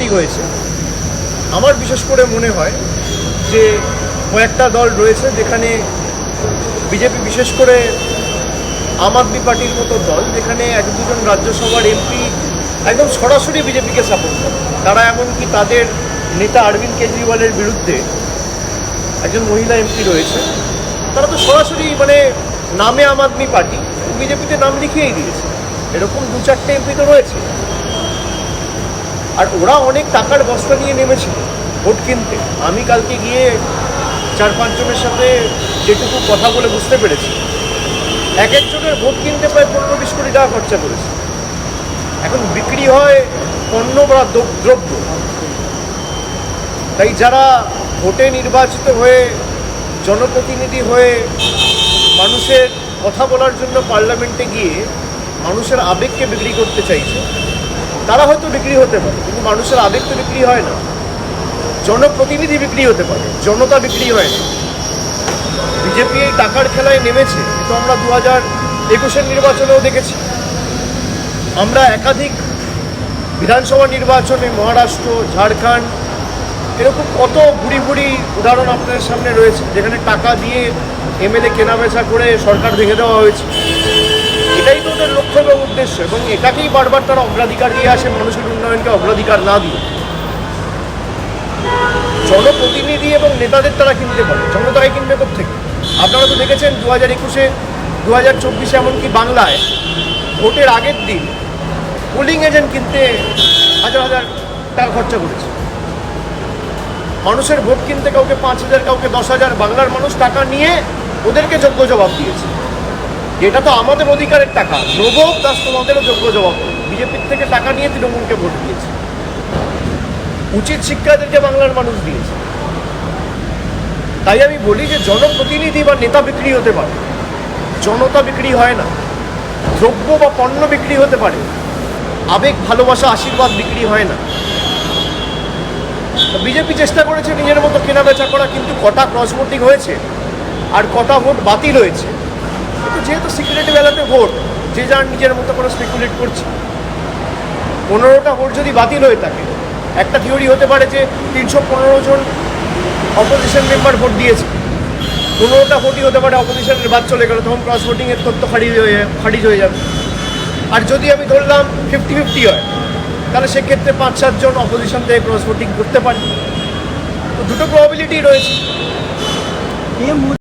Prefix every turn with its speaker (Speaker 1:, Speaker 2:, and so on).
Speaker 1: সঠিক হয়েছে। আমার বিশেষ করে মনে হয় যে কয়েকটা দল রয়েছে যেখানে বিজেপি, বিশেষ করে আম আদমি পার্টির মতো দল, যেখানে এক দুজন রাজ্যসভার এমপি একদম সরাসরি বিজেপিকে সাপোর্ট করে। তারা এমনকি তাদের নেতা অরবিন্দ কেজরিওয়ালের বিরুদ্ধে, একজন মহিলা এমপি রয়েছে, তারা তো সরাসরি নামে আম আদমি পার্টি, বিজেপিতে নাম লিখিয়েই দিয়েছে। এরকম 2-4টে এমপি তো রয়েছে। আর ওরা অনেক টাকার বস্তা নিয়ে নেমেছিল ভোট কিনতে। আমি কালকে গিয়ে 4-5 জনের সাথে যেটুকু কথা বলে বুঝতে পেরেছি, এক একজনের ভোট কিনতে প্রায় 15-20 কোটি টাকা খরচা করেছে। এখন বিক্রি হয় পণ্য বা দ্রব্য। তাই যারা ভোটে নির্বাচিত হয়ে, জনপ্রতিনিধি হয়ে মানুষের কথা বলার জন্য পার্লামেন্টে গিয়ে মানুষের আবেগকে বিক্রি করতে চাইছে, তারা হয়তো বিক্রি হতে পারে, কিন্তু মানুষের আবেগ তো বিক্রি হয় না। জনপ্রতিনিধি বিক্রি হতে পারে, জনতা বিক্রি হয় না। বিজেপি এই টাকার খেলায় নেমেছে, তো আমরা 2021-এর নির্বাচনেও দেখেছি। আমরা একাধিক বিধানসভা নির্বাচনে মহারাষ্ট্র, ঝাড়খণ্ড, এরকম কত বুড়ি বুড়ি উদাহরণ আপনাদের সামনে রয়েছে, যেখানে টাকা দিয়ে এমএলএ কেনাবেচা করে সরকার ভেঙে দেওয়া হয়েছে। এটাই তো ওদের লক্ষ্য এবং উদ্দেশ্য, এবং এটাকেই বারবার তারা অগ্রাধিকার দিয়ে আসে, মানুষের উন্নয়নকে অগ্রাধিকার না দিয়ে। জনপ্রতিনিধি এবং নেতাদের তারা কিনতে পারে, জনতাকে কিনবে কোত্থেকে? আপনারা তো দেখেছেন 2021-এ, 2024-এ, এমনকি বাংলায় ভোটের আগের দিন পোলিং এজেন্ট কিনতে হাজার হাজার টাকা খরচা করেছে। মানুষের ভোট কিনতে কাউকে 5,000, কাউকে 10,000, বাংলার মানুষ টাকা নিয়ে ওদেরকে যোগ্য জবাব দিয়েছে। এটা তো আমাদের অধিকারের টাকা, নবম দাস তোমাদেরও যোগ্য জবাব। বিজেপির থেকে টাকা নিয়ে তৃণমূলকে ভোট দিয়েছে। উচিত শিক্ষা এদেরকে বাংলার মানুষ দিয়েছে। তাই আমি বলি যে জনপ্রতিনিধি বা নেতা বিক্রি হতে পারে, জনতা বিক্রি হয় না। দ্রব্য বা পণ্য বিক্রি হতে পারে, আবেগ, ভালোবাসা, আশীর্বাদ বিক্রি হয় না। বিজেপি চেষ্টা করেছে নিজের মতো কেনা বেচা করা, কিন্তু কটা ক্রস ভোটিং হয়েছে আর কটা ভোট বাতিল হয়েছে। কিন্তু যেহেতু সিক্রেট ব্যালটে ভোট, যে যার নিজের মতো করে স্পেকুলেট করছে। 15টা ভোট যদি বাতিল হয়ে থাকে, একটা থিওরি হতে পারে যে 315 জন অপোজিশন মেম্বার ভোট দিয়েছে, 15টা ভোটই হতে পারে অপোজিশনের বাদ চলে গেল, তখন ক্রস ভোটিংয়ের তথ্য খারিজ হয়ে যাবে। আর যদি আমি ধরলাম 50-50 হয়, তাহলে সেক্ষেত্রে 5-7 জন অপোজিশন থেকে ক্রস ভোটিং করতে পারে। তো দুটো প্রবাবিলিটি রয়েছে।